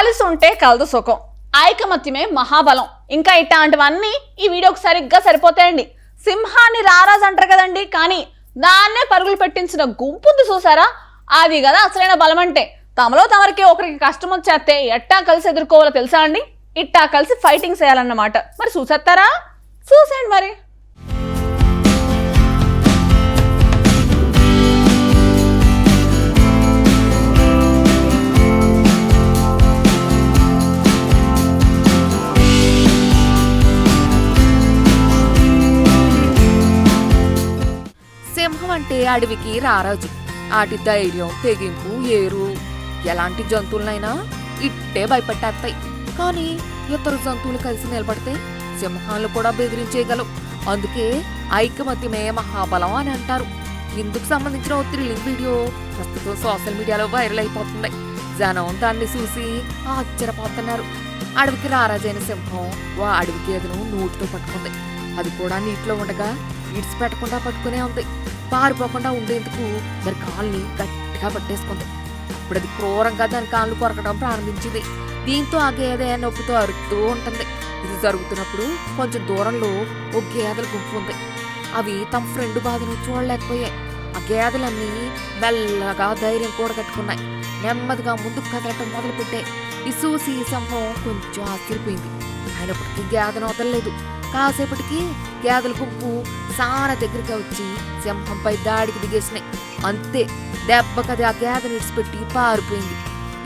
కలిసి ఉంటే కలదు సుఖం, ఐకమత్యమే మహాబలం. ఇంకా ఇట్లాంటివన్నీ ఈ వీడియోకి సరిగ్గా సరిపోతాయండి. సింహాన్ని రారాజు అంటారు కదండి, కానీ దాన్నే పరుగులు పెట్టించిన గుంపుంది చూసారా, అది కదా అసలైన బలం అంటే. తమలో తమరికి ఒకరికి కష్టం వచ్చేస్తే ఎట్టా కలిసి ఎదుర్కోవాలో తెలుసా అండి? ఇట్టా కలిసి ఫైటింగ్ చేయాలన్నమాట. మరి చూసేస్తారా? చూసేయండి మరి. సింహం అంటే అడవికి రారాజు. ఆటి ధైర్యం, తెగింపు, ఏరు ఎలాంటి జంతువులనైనా ఇట్టే భయపెట్టేస్తాయి. కానీ ఇతర జంతువులు కలిసి నిలబడితే సింహాలు కూడా బెదిరించేయగలవు. అందుకే ఐకమత్యమే మహాబలం అని అంటారు. ఇందుకు సంబంధించిన ఓ థ్రిల్లింగ్ వీడియో ప్రస్తుతం సోషల్ మీడియాలో వైరల్ అయిపోతుంది. జనం దాన్ని చూసి ఆశ్చర్యపోతున్నారు. అడవికి రారాజైన సింహం ఓ అడవి గేదెను నోటితో పట్టుకుంది. అది కూడా నీటిలో ఉండగా ఇడిచిపెట్టకుండా పట్టుకునే ఉంది. పారిపోకుండా ఉండేందుకు దాని కాళ్ళని గట్టిగా పట్టేసుకుంది. అప్పుడు అది క్రూరంగా దాని కాళ్ళు కొరకడం ప్రారంభించింది. దీంతో ఆ గేదె నొప్పితో అరుస్తూ ఉంటుంది. ఇది జరుగుతున్నప్పుడు కొంచెం దూరంలో ఓ గేదెల గుంపు ఉంది. అవి తమ ఫ్రెండ్ బాధను చూడలేకపోయాయి. ఆ గేదెలన్నీ మెల్లగా ధైర్యం కూడగట్టుకున్నాయి. నెమ్మదిగా ముందుకు కదలటం మొదలుపెట్టాయి. ఈ చూసి సింహం కొంచెం ఆశ్చర్యపోయింది. అయినప్పటికీ గేదెను వదలలేదు. కాసేపటికి గేదెల గుంపు చాలా దగ్గరికి వచ్చి సింహంపై దాడికి దిగేసినాయి. అంతే, దెబ్బకది ఆ గేదెను విడిచిపెట్టి పారిపోయింది.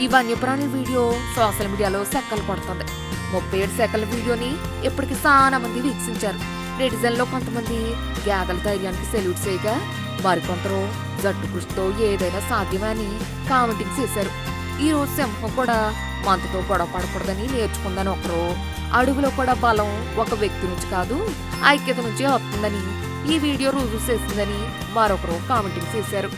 ఈ వన్యప్రాణుల వీడియో సోషల్ మీడియాలో సెక్కలు కొడుతుంది. 37 సెకండ్ల వీడియోని ఇప్పటికి చాలా మంది వీక్షించారు. నెటిజన్లో కొంతమంది గేదెల ధైర్యానికి సెల్యూట్ చేయగా, మరికొందరు జట్టు కృషితో ఏదైనా సాధ్యమే అని కామెంటింగ్ చేశారు. ఈ రోజు సింహం కూడా మనతో గొడవ పడకూడదని నేర్చుకుందని ఒకరు, అడవిలో కూడా బలం ఒక వ్యక్తి నుంచి కాదు ఐక్యత నుంచే వస్తుందని ఈ వీడియో రుజువు చేసిందని మరొకరు కామెంటింగ్ చేశారు.